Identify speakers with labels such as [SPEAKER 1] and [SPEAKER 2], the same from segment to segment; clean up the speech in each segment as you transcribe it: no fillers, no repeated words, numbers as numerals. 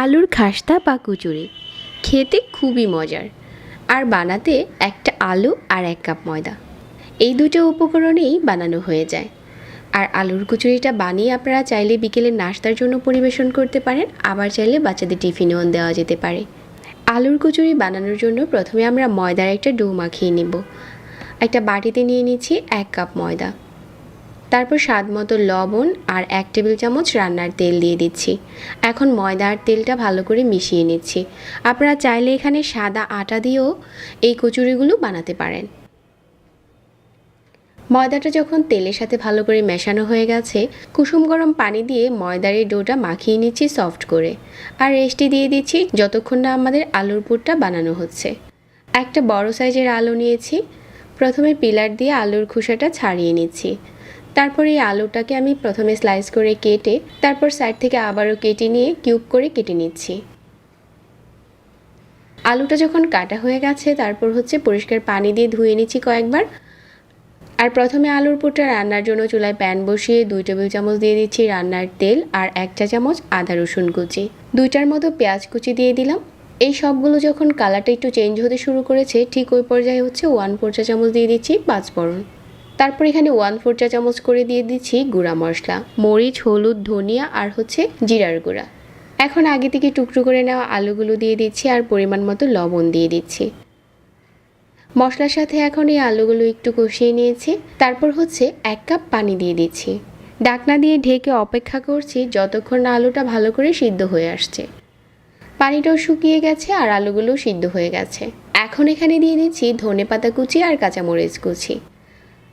[SPEAKER 1] আলুর খাস্তা বা কচুরি খেতে খুবই মজার আর বানাতে একটা আলু আর 1 কাপ ময়দা এই দুটো উপকরণেই বানানো হয়ে যায়। আর আলুর কচুরিটা বানিয়ে আপনারা চাইলে বিকেলের নাস্তার জন্য পরিবেশন করতে পারেন, আবার চাইলে বাচ্চাদের টিফিনেও দেওয়া যেতে পারে। আলুর কচুরি বানানোর জন্য প্রথমে আমরা ময়দার একটা ডো মাখিয়ে নেব। একটা বাটিতে নিয়ে নিচ্ছি 1 কাপ ময়দা, তারপর স্বাদ মতো লবণ আর 1 টেবিল চামচ রান্নার তেল দিয়ে দিচ্ছি। এখন ময়দা আর তেলটা ভালো করে মিশিয়ে নিচ্ছি। আপনারা চাইলে এখানে সাদা আটা দিয়েও এই কচুরিগুলো বানাতে পারেন। ময়দাটা যখন তেলের সাথে ভালো করে মেশানো হয়ে গেছে, কুসুম গরম পানি দিয়ে ময়দার এই ডোটা মাখিয়ে নিচ্ছি সফট করে, আর রেস্টে দিয়ে দিচ্ছি যতক্ষণ না আমাদের আলুর পুরটা বানানো হচ্ছে। একটা বড় সাইজের আলু নিয়েছি, প্রথমে পিলার দিয়ে আলুর খোসাটা ছাড়িয়ে নিচ্ছি। তারপর এই আলুটাকে আমি প্রথমে স্লাইস করে কেটে তারপর সাইড থেকে আবারও কেটে নিয়ে কিউব করে কেটে নিচ্ছি। আলুটা যখন কাটা হয়ে গেছে তারপর পরিষ্কার পানি দিয়ে ধুয়ে নিচ্ছি কয়েকবার। আর প্রথমে আলুর পুরটা রান্নার জন্য চুলায় প্যান বসিয়ে 2 টেবিল চামচ দিয়ে দিচ্ছি রান্নার তেল আর 1 চা চামচ আদা রসুন কুচি, 2টার মতো পেঁয়াজ কুচি দিয়ে দিলাম। এই সবগুলো যখন কালারটা একটু চেঞ্জ হতে শুরু করেছে, ঠিক ওই পর্যায়ে 1/4 চা চামচ দিয়ে দিচ্ছি পাঁচফোড়ন। তারপর এখানে 1/4 চা চামচ করে দিয়ে দিচ্ছি গুঁড়া মশলা, মরিচ, হলুদ, ধনিয়া আর জিরার গুঁড়া। এখন আগে থেকে টুকরো করে নেওয়া আলুগুলো দিয়ে দিচ্ছি আর পরিমাণ মতো লবণ দিয়ে দিচ্ছি। মশলার সাথে এখন এই আলুগুলো একটু কষিয়ে নিয়েছি। তারপর 1 কাপ পানি দিয়ে দিচ্ছি। ঢাকনা দিয়ে ঢেকে অপেক্ষা করছি যতক্ষণ না আলুটা ভালো করে সিদ্ধ হয়ে আসছে। পানিটাও শুকিয়ে গেছে আর আলুগুলোও সিদ্ধ হয়ে গেছে। এখন এখানে দিয়ে দিচ্ছি ধনেপাতা কুচি আর কাঁচামরিচ কুচি।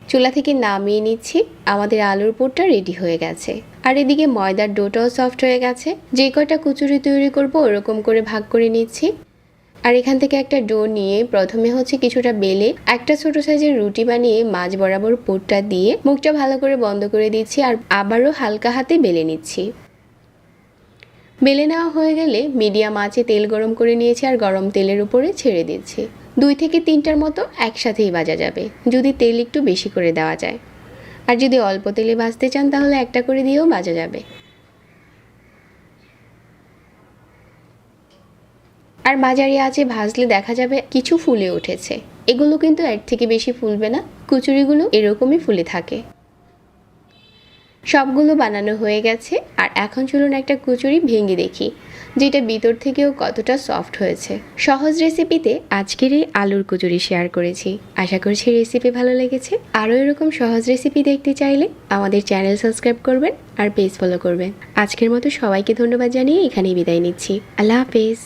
[SPEAKER 1] চুলা থেকে নামিয়ে নিচ্ছি। আমাদের আলুর পুরটা রেডি হয়ে গেছে। আর এদিকে ময়দার ডোটাও সফট হয়ে গেছে। যে কয়টা কচুরি তৈরি করব ওরকম করে ভাগ করে নিচ্ছি। আর এখান থেকে একটা ডো নিয়ে প্রথমে কিছুটা বেলে একটা ছোট সাইজের রুটি বানিয়ে মাঝ বরাবর পুরটা দিয়ে মুখটা ভালো করে বন্ধ করে দিচ্ছি আর আবারও হালকা হাতে বেলে নিচ্ছি। বেলে নেওয়া হয়ে গেলে মিডিয়াম আঁচে তেল গরম করে নিয়েছি আর গরম তেলের উপরে ছেড়ে দিচ্ছি। 2 থেকে 3টার মতো একসাথেই ভাজা যাবে যদি তেল একটু বেশি করে দেওয়া যায়, আর যদি অল্প তেলে ভাজতে চান তাহলে একটা করে দিয়েও ভাজা যাবে। আর মাঝারি আঁচে ভাজলে দেখা যাবে কিছু ফুলে উঠেছে। এগুলো কিন্তু এর থেকে বেশি ফুলবে না, কচুরিগুলো এরকমই ফুলে থাকে। সবগুলো বানানো হয়ে গেছে আর এখন চলুন একটা কচুরি ভেঙে দেখি যেটা ভিতর থেকেও কতটা সফট হয়েছে। সহজ রেসিপিতে আজকের এই আলুর কচুরি শেয়ার করেছি। আশা করছি রেসিপি ভালো লেগেছে। আরও এরকম সহজ রেসিপি দেখতে চাইলে আমাদের চ্যানেল সাবস্ক্রাইব করবেন আর পেজ ফলো করবেন। আজকের মতো সবাইকে ধন্যবাদ জানিয়ে এখানেই বিদায় নিচ্ছি। আল্লাহ হাফেজ।